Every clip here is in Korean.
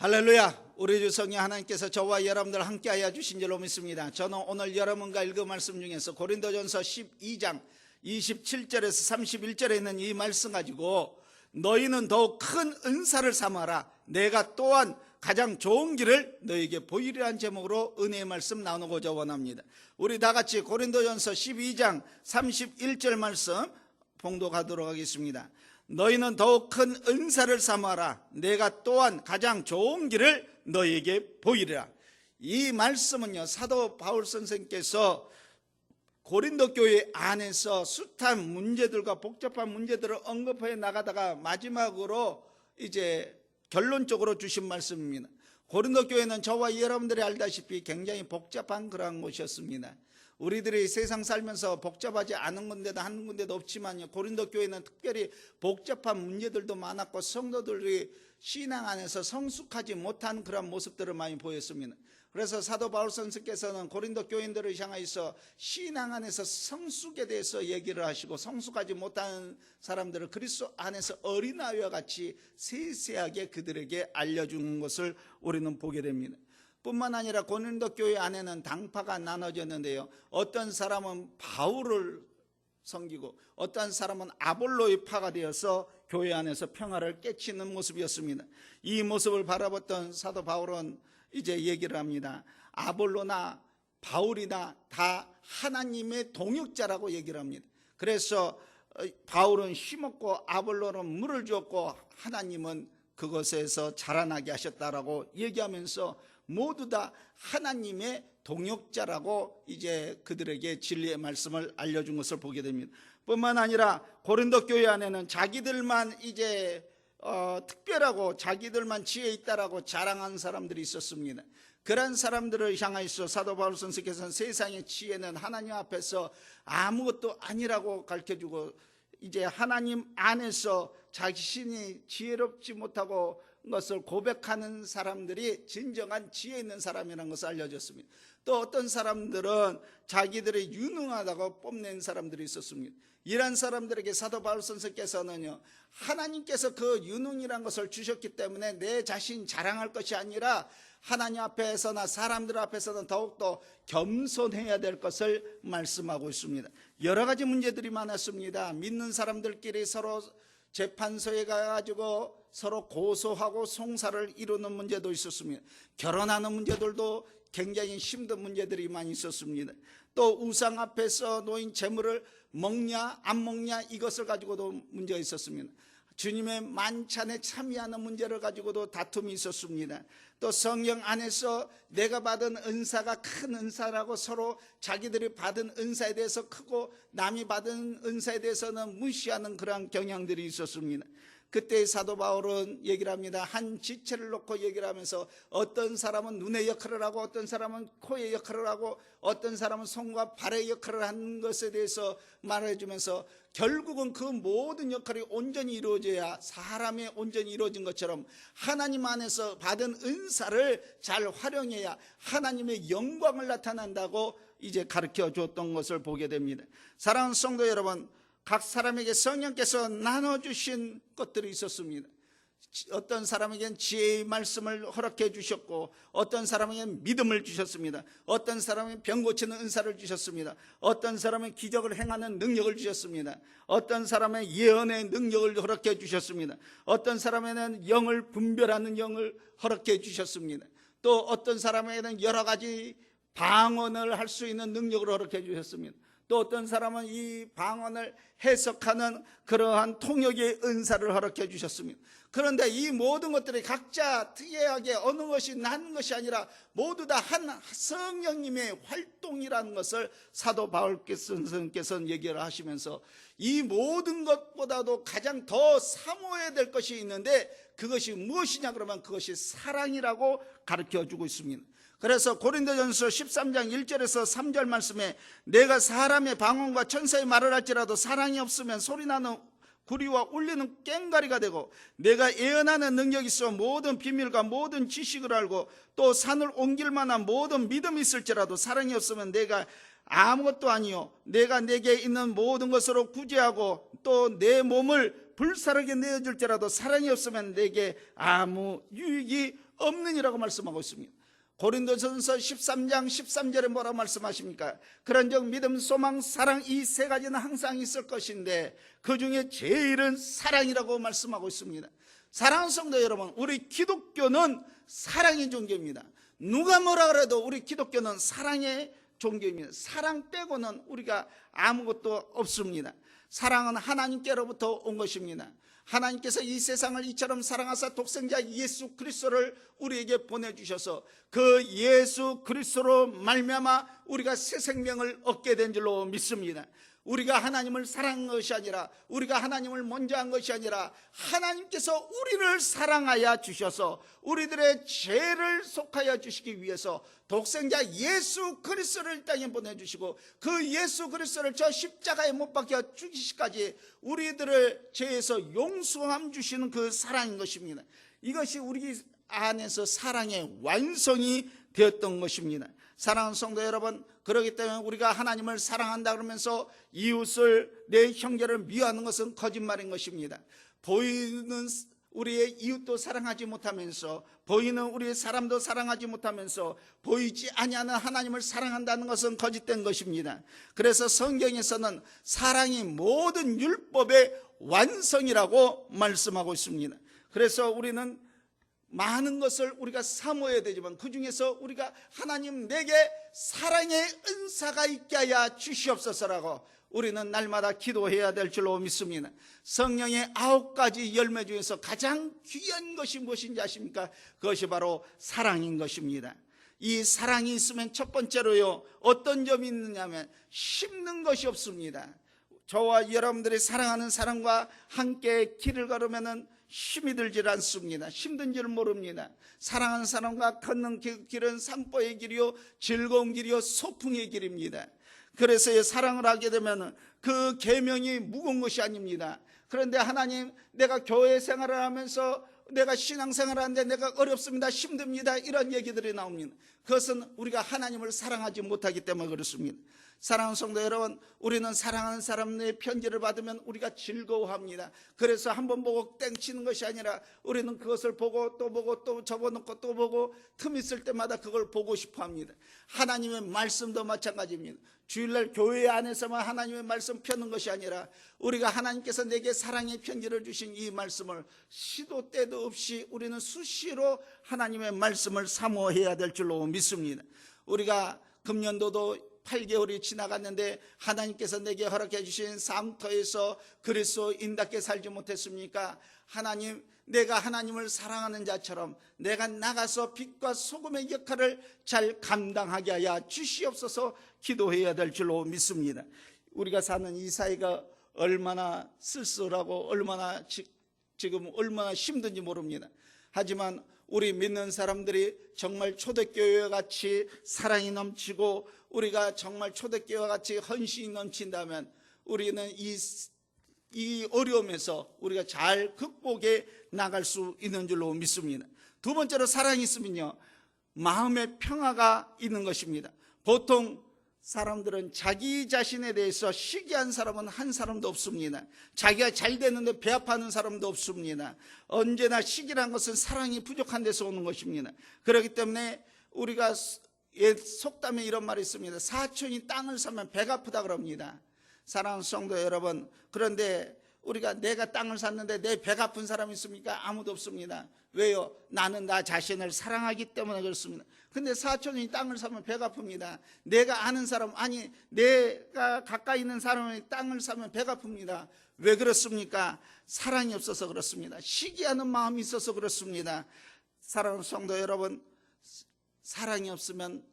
할렐루야. 우리 주 성령 하나님께서 저와 여러분들 함께하여 주신 줄로 믿습니다. 저는 오늘 여러분과 읽은 말씀 중에서 고린도전서 12장 27절에서 31절에 있는 이 말씀 가지고 너희는 더욱 큰 은사를 삼아라, 내가 또한 가장 좋은 길을 너희에게 보이리라는 제목으로 은혜의 말씀 나누고자 원합니다. 우리 다 같이 고린도전서 12장 31절 말씀 봉독하도록 하겠습니다. 너희는 더욱 큰 은사를 삼아라, 내가 또한 가장 좋은 길을 너희에게 보이리라. 이 말씀은요, 사도 바울 선생께서 고린도 교회 안에서 숱한 문제들과 복잡한 문제들을 언급해 나가다가 마지막으로 이제 결론적으로 주신 말씀입니다. 고린도 교회는 저와 여러분들이 알다시피 굉장히 복잡한 그러한 곳이었습니다. 우리들이 세상 살면서 복잡하지 않은 군데도 한 군데도 없지만요, 고린도 교회는 특별히 복잡한 문제들도 많았고 성도들이 신앙 안에서 성숙하지 못한 그런 모습들을 많이 보였습니다. 그래서 사도 바울 선생께서는 고린도 교인들을 향하여서 신앙 안에서 성숙에 대해서 얘기를 하시고, 성숙하지 못한 사람들을 그리스도 안에서 어린아이와 같이 세세하게 그들에게 알려주는 것을 우리는 보게 됩니다. 뿐만 아니라 고린도 교회 안에는 당파가 나눠졌는데요, 어떤 사람은 바울을 섬기고 어떤 사람은 아볼로의 파가 되어서 교회 안에서 평화를 깨치는 모습이었습니다. 이 모습을 바라봤던 사도 바울은 이제 얘기를 합니다. 아볼로나 바울이나 다 하나님의 동역자라고 얘기를 합니다. 그래서 바울은 심었고 아볼로는 물을 주었고 하나님은 그것에서 자라나게 하셨다라고 얘기하면서 모두 다 하나님의 동역자라고 이제 그들에게 진리의 말씀을 알려준 것을 보게 됩니다. 뿐만 아니라 고린도 교회 안에는 자기들만 이제 특별하고 자기들만 지혜 있다라고 자랑한 사람들이 있었습니다. 그런 사람들을 향하여서 사도 바울 선생께서는 세상의 지혜는 하나님 앞에서 아무것도 아니라고 가르쳐주고, 이제 하나님 안에서 자신이 지혜롭지 못하고 것을 고백하는 사람들이 진정한 지혜 있는 사람이라는 것을 알려줬습니다. 또 어떤 사람들은 자기들이 유능하다고 뽐낸 사람들이 있었습니다. 이런 사람들에게 사도 바울 선생께서는요, 하나님께서 그 유능이라는 것을 주셨기 때문에 내 자신 자랑할 것이 아니라 하나님 앞에서나 사람들 앞에서는 더욱더 겸손해야 될 것을 말씀하고 있습니다. 여러 가지 문제들이 많았습니다. 믿는 사람들끼리 서로 재판소에 가가지고 서로 고소하고 송사를 이루는 문제도 있었습니다. 결혼하는 문제들도 굉장히 힘든 문제들이 많이 있었습니다. 또 우상 앞에서 놓인 재물을 먹냐 안 먹냐 이것을 가지고도 문제가 있었습니다. 주님의 만찬에 참여하는 문제를 가지고도 다툼이 있었습니다. 또 성령 안에서 내가 받은 은사가 큰 은사라고 서로 자기들이 받은 은사에 대해서 크고 남이 받은 은사에 대해서는 무시하는 그러한 경향들이 있었습니다. 그때 사도 바울은 얘기를 합니다. 한 지체를 놓고 얘기를 하면서 어떤 사람은 눈의 역할을 하고 어떤 사람은 코의 역할을 하고 어떤 사람은 손과 발의 역할을 하는 것에 대해서 말해주면서 결국은 그 모든 역할이 온전히 이루어져야 사람의 온전히 이루어진 것처럼 하나님 안에서 받은 은사를 잘 활용해야 하나님의 영광을 나타난다고 이제 가르쳐 줬던 것을 보게 됩니다. 사랑하는 성도 여러분, 각 사람에게 성령께서 나눠주신 것들이 있었습니다. 어떤 사람에게는 지혜의 말씀을 허락해 주셨고, 어떤 사람에게는 믿음을 주셨습니다. 어떤 사람에게는 병 고치는 은사를 주셨습니다. 어떤 사람은 기적을 행하는 능력을 주셨습니다. 어떤 사람은 예언의 능력을 허락해 주셨습니다. 어떤 사람에게는 영을 분별하는 영을 허락해 주셨습니다. 또 어떤 사람에게는 여러 가지 방언을 할 수 있는 능력을 허락해 주셨습니다. 또 어떤 사람은 이 방언을 해석하는 그러한 통역의 은사를 허락해 주셨습니다. 그런데 이 모든 것들이 각자 특이하게 어느 것이 나는 것이 아니라 모두 다 한 성령님의 활동이라는 것을 사도 바울께서는 얘기를 하시면서 이 모든 것보다도 가장 더 사모해야 될 것이 있는데 그것이 무엇이냐 그러면 그것이 사랑이라고 가르쳐주고 있습니다. 그래서 고린도전서 13장 1절에서 3절 말씀에 내가 사람의 방언과 천사의 말을 할지라도 사랑이 없으면 소리나는 구리와 울리는 꽹과리가 되고, 내가 예언하는 능력이 있어 모든 비밀과 모든 지식을 알고 또 산을 옮길 만한 모든 믿음이 있을지라도 사랑이 없으면 내가 아무것도 아니요, 내가 내게 있는 모든 것으로 구제하고 또 내 몸을 불사르게 내어줄지라도 사랑이 없으면 내게 아무 유익이 없느니라고 말씀하고 있습니다. 고린도전서 13장 13절에 뭐라고 말씀하십니까? 그런즉 믿음, 소망, 사랑 이 세 가지는 항상 있을 것인데 그 중에 제일은 사랑이라고 말씀하고 있습니다. 사랑하는 성도 여러분, 우리 기독교는 사랑의 종교입니다. 누가 뭐라 그래도 우리 기독교는 사랑의 종교입니다. 사랑 빼고는 우리가 아무것도 없습니다. 사랑은 하나님께로부터 온 것입니다. 하나님께서 이 세상을 이처럼 사랑하사 독생자 예수 그리스도를 우리에게 보내주셔서 그 예수 그리스도로 말미암아 우리가 새 생명을 얻게 된 줄로 믿습니다. 우리가 하나님을 사랑한 것이 아니라, 우리가 하나님을 먼저 한 것이 아니라 하나님께서 우리를 사랑하여 주셔서 우리들의 죄를 속하여 주시기 위해서 독생자 예수 그리스도를 이 땅에 보내주시고 그 예수 그리스도를 저 십자가에 못 박혀 죽이시기까지 우리들을 죄에서 용서함 주시는 그 사랑인 것입니다. 이것이 우리 안에서 사랑의 완성이 되었던 것입니다. 사랑하는 성도 여러분, 그렇기 때문에 우리가 하나님을 사랑한다 그러면서 이웃을, 내 형제를 미워하는 것은 거짓말인 것입니다. 보이는 우리의 이웃도 사랑하지 못하면서, 보이는 우리의 사람도 사랑하지 못하면서 보이지 아니하는 하나님을 사랑한다는 것은 거짓된 것입니다. 그래서 성경에서는 사랑이 모든 율법의 완성이라고 말씀하고 있습니다. 그래서 우리는 많은 것을 우리가 사모해야 되지만 그 중에서 우리가 하나님 내게 사랑의 은사가 있게 하여 주시옵소서라고 우리는 날마다 기도해야 될 줄로 믿습니다. 성령의 9가지 열매 중에서 가장 귀한 것이 무엇인지 아십니까? 그것이 바로 사랑인 것입니다. 이 사랑이 있으면 첫 번째로요, 어떤 점이 있느냐면 힘든 것이 없습니다. 저와 여러분들이 사랑하는 사람과 함께 길을 걸으면 힘이 들질 않습니다. 힘든 줄 모릅니다. 사랑하는 사람과 걷는 길은 산보의 길이요, 즐거운 길이요, 소풍의 길입니다. 그래서 사랑을 하게 되면 그 계명이 무거운 것이 아닙니다. 그런데 하나님, 내가 교회 생활을 하면서 내가 신앙생활을 하는데 내가 어렵습니다, 힘듭니다, 이런 얘기들이 나옵니다. 그것은 우리가 하나님을 사랑하지 못하기 때문에 그렇습니다. 사랑하는 성도 여러분, 우리는 사랑하는 사람의 편지를 받으면 우리가 즐거워합니다. 그래서 한번 보고 땡치는 것이 아니라 우리는 그것을 보고 또 접어놓고 또 보고 틈 있을 때마다 그걸 보고 싶어 합니다. 하나님의 말씀도 마찬가지입니다. 주일날 교회 안에서만 하나님의 말씀 펴는 것이 아니라 우리가 하나님께서 내게 사랑의 편지를 주신 이 말씀을 시도 때도 없이 우리는 수시로 하나님의 말씀을 사모해야 될 줄로 믿습니다. 우리가 금년도도 8개월이 지나갔는데 하나님께서 내게 허락해 주신 삶터에서 그리스도인답게 살지 못했습니까? 하나님, 내가 하나님을 사랑하는 자처럼 내가 나가서 빛과 소금의 역할을 잘 감당하게 하여 주시옵소서 기도해야 될 줄로 믿습니다. 우리가 사는 이 사회가 얼마나 쓸쓸하고 얼마나 지금 얼마나 힘든지 모릅니다. 하지만 우리 믿는 사람들이 정말 초대교회와 같이 사랑이 넘치고 우리가 정말 초대교회와 같이 헌신이 넘친다면 우리는 이 어려움에서 우리가 잘 극복해 나갈 수 있는 줄로 믿습니다. 두 번째로 사랑이 있으면요, 마음의 평화가 있는 것입니다. 보통 사람들은 자기 자신에 대해서 시기한 사람은 한 사람도 없습니다. 자기가 잘 되는데 배 아파하는 사람도 없습니다. 언제나 시기란 것은 사랑이 부족한 데서 오는 것입니다. 그렇기 때문에 우리가 옛 속담에 이런 말이 있습니다. 사촌이 땅을 사면 배가 아프다 그럽니다. 사랑하는 성도 여러분, 그런데 우리가 내가 땅을 샀는데 내 배가 아픈 사람이 있습니까? 아무도 없습니다. 왜요? 나는 나 자신을 사랑하기 때문에 그렇습니다. 근데 사촌이 땅을 사면 배가 아픕니다. 내가 아는 사람, 아니 내가 가까이 있는 사람이 땅을 사면 배가 아픕니다. 왜 그렇습니까? 사랑이 없어서 그렇습니다. 시기하는 마음이 있어서 그렇습니다. 사랑하는 성도 여러분, 사랑이 없으면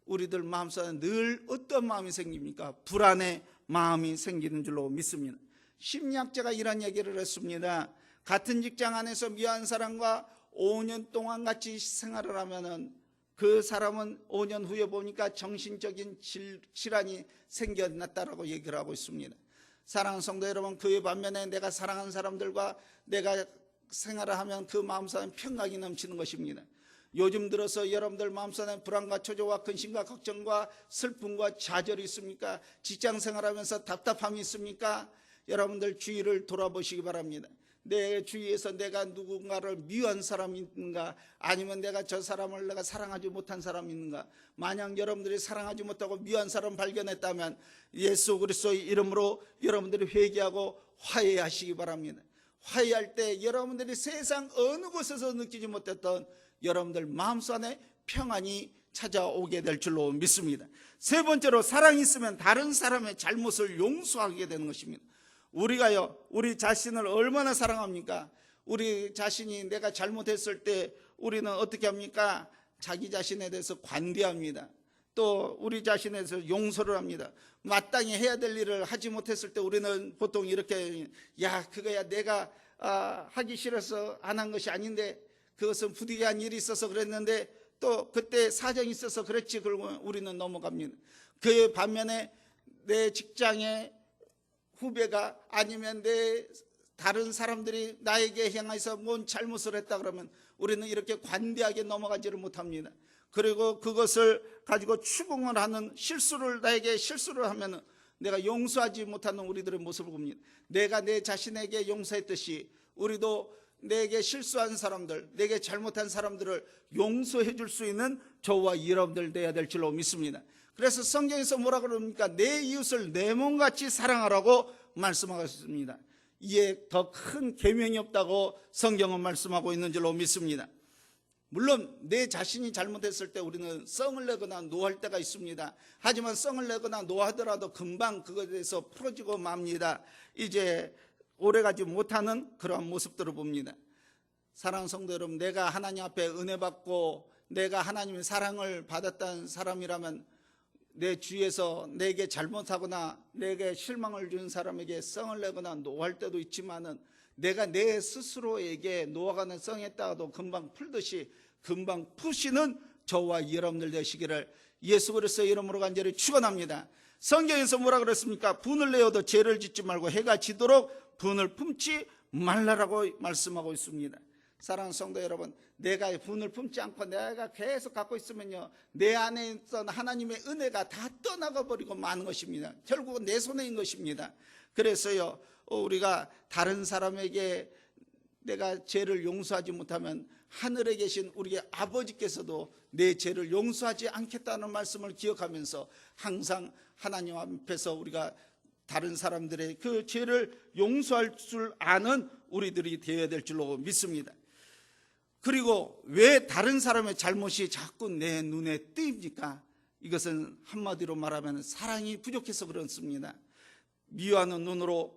우리들 마음속에 늘 어떤 마음이 생깁니까? 불안의 마음이 생기는 줄로 믿습니다. 심리학자가 이런 얘기를 했습니다. 같은 직장 안에서 미워한 사람과 5년 동안 같이 생활을 하면은 그 사람은 5년 후에 보니까 정신적인 질환이 생겨났다라고 얘기를 하고 있습니다. 사랑하는 성도 여러분, 그에 반면에 내가 사랑하는 사람들과 내가 생활을 하면 그 마음속에 평강이 넘치는 것입니다. 요즘 들어서 여러분들 마음속에 불안과 초조와 근심과 걱정과 슬픔과 좌절이 있습니까? 직장 생활하면서 답답함이 있습니까? 여러분들 주위를 돌아보시기 바랍니다. 내 주위에서 내가 누군가를 미워한 사람이 있는가, 아니면 내가 저 사람을 내가 사랑하지 못한 사람이 있는가. 만약 여러분들이 사랑하지 못하고 미워한 사람 발견했다면 예수 그리스도의 이름으로 여러분들이 회개하고 화해하시기 바랍니다. 화해할 때 여러분들이 세상 어느 곳에서 느끼지 못했던 여러분들 마음속 안에 평안이 찾아오게 될 줄로 믿습니다. 세 번째로, 사랑이 있으면 다른 사람의 잘못을 용서하게 되는 것입니다. 우리가요, 우리 자신을 얼마나 사랑합니까? 우리 자신이 내가 잘못했을 때 우리는 어떻게 합니까? 자기 자신에 대해서 관대합니다. 또 우리 자신에 대해서 용서를 합니다. 마땅히 해야 될 일을 하지 못했을 때 우리는 보통 이렇게, 야, 그거야 내가 하기 싫어서 안 한 것이 아닌데, 그것은 부득이한 일이 있어서 그랬는데, 또 그때 사정이 있어서 그랬지, 그러고 우리는 넘어갑니다. 그 반면에 내 직장의 후배가, 아니면 내 다른 사람들이 나에게 향해서 뭔 잘못을 했다 그러면 우리는 이렇게 관대하게 넘어가지를 못합니다. 그리고 그것을 가지고 추궁을 하는, 나에게 실수를 하면 내가 용서하지 못하는 우리들의 모습을 봅니다. 내가 내 자신에게 용서했듯이 우리도 내게 실수한 사람들, 내게 잘못한 사람들을 용서해 줄 수 있는 저와 여러분들 되어야 될 줄로 믿습니다. 그래서 성경에서 뭐라 그럽니까? 내 이웃을 내 몸같이 사랑하라고 말씀하고 있습니다. 이에 더 큰 계명이 없다고 성경은 말씀하고 있는 줄로 믿습니다. 물론 내 자신이 잘못했을 때 우리는 성을 내거나 노할 때가 있습니다. 하지만 성을 내거나 노하더라도 금방 그것에 대해서 풀어지고 맙니다. 이제 오래가지 못하는 그러한 모습들을 봅니다. 사랑하는 성도 여러분, 내가 하나님 앞에 은혜 받고 내가 하나님의 사랑을 받았다는 사람이라면 내 주위에서 내게 잘못하거나 내게 실망을 준 사람에게 성을 내거나 노할 때도 있지만은, 내가 내 스스로에게 노하거나 성했다가도 금방 풀듯이 금방 푸시는 저와 여러분들 되시기를 예수 그리스도의 이름으로 간절히 축원합니다. 성경에서 뭐라 그랬습니까? 분을 내어도 죄를 짓지 말고 해가 지도록 분을 품지 말라라고 말씀하고 있습니다. 사랑하는 성도 여러분, 내가 분을 품지 않고 내가 계속 갖고 있으면요, 내 안에 있던 하나님의 은혜가 다 떠나가 버리고 마는 것입니다. 결국은 내 손에 있는 것입니다. 그래서요, 우리가 다른 사람에게 내가 죄를 용서하지 못하면 하늘에 계신 우리 아버지께서도 내 죄를 용서하지 않겠다는 말씀을 기억하면서 항상 하나님 앞에서 우리가 다른 사람들의 그 죄를 용서할 줄 아는 우리들이 되어야 될 줄로 믿습니다. 그리고 왜 다른 사람의 잘못이 자꾸 내 눈에 띄입니까? 이것은 한마디로 말하면 사랑이 부족해서 그렇습니다. 미워하는 눈으로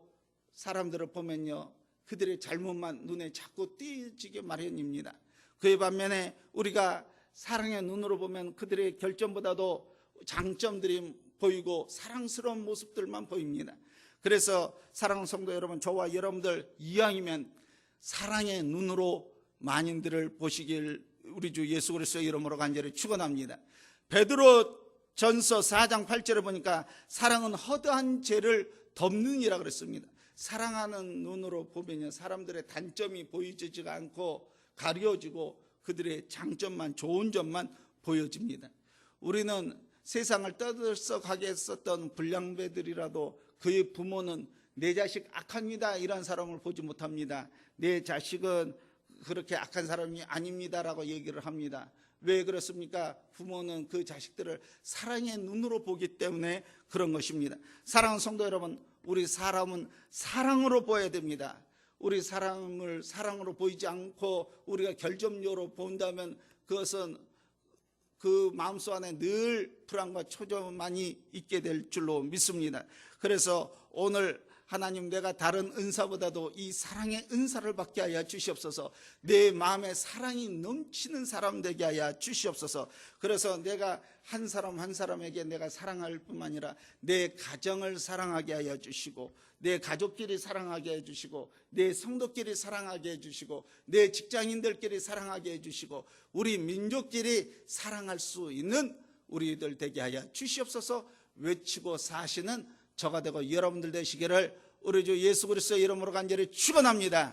사람들을 보면요, 그들의 잘못만 눈에 자꾸 띄어지게 마련입니다. 그에 반면에 우리가 사랑의 눈으로 보면 그들의 결점보다도 장점들이 보이고 사랑스러운 모습들만 보입니다. 그래서 사랑하는 성도 여러분, 저와 여러분들 이왕이면 사랑의 눈으로 만인들을 보시길 우리 주 예수 그리스도의 이름으로 간절히 축원합니다. 베드로 전서 4장 8절에 보니까 사랑은 허다한 죄를 덮는이라 그랬습니다. 사랑하는 눈으로 보면 사람들의 단점이 보이지가 않고 가려지고 그들의 장점만, 좋은 점만 보여집니다. 우리는 세상을 떠들썩하게 했었던 불량배들이라도 그의 부모는 내 자식 악합니다 이런 사람을 보지 못합니다. 내 자식은 그렇게 악한 사람이 아닙니다라고 얘기를 합니다. 왜 그렇습니까? 부모는 그 자식들을 사랑의 눈으로 보기 때문에 그런 것입니다. 사랑하는 성도 여러분, 우리 사람은 사랑으로 보아야 됩니다. 우리 사람을 사랑으로 보이지 않고 우리가 결점료로 본다면 그것은 그 마음속 안에 늘 불안과 초조만이 있게 될 줄로 믿습니다. 그래서 오늘 하나님, 내가 다른 은사보다도 이 사랑의 은사를 받게 하여 주시옵소서. 내 마음에 사랑이 넘치는 사람 되게 하여 주시옵소서. 그래서 내가 한 사람 한 사람에게 내가 사랑할 뿐만 아니라 내 가정을 사랑하게 하여 주시고, 내 가족끼리 사랑하게 해주시고, 내 성도끼리 사랑하게 해주시고, 내 직장인들끼리 사랑하게 해주시고, 우리 민족끼리 사랑할 수 있는 우리들 되게 하여 주시옵소서. 외치고 사시는 저가 되고 여러분들 되시기를 우리 주 예수 그리스도의 이름으로 간절히 축원합니다.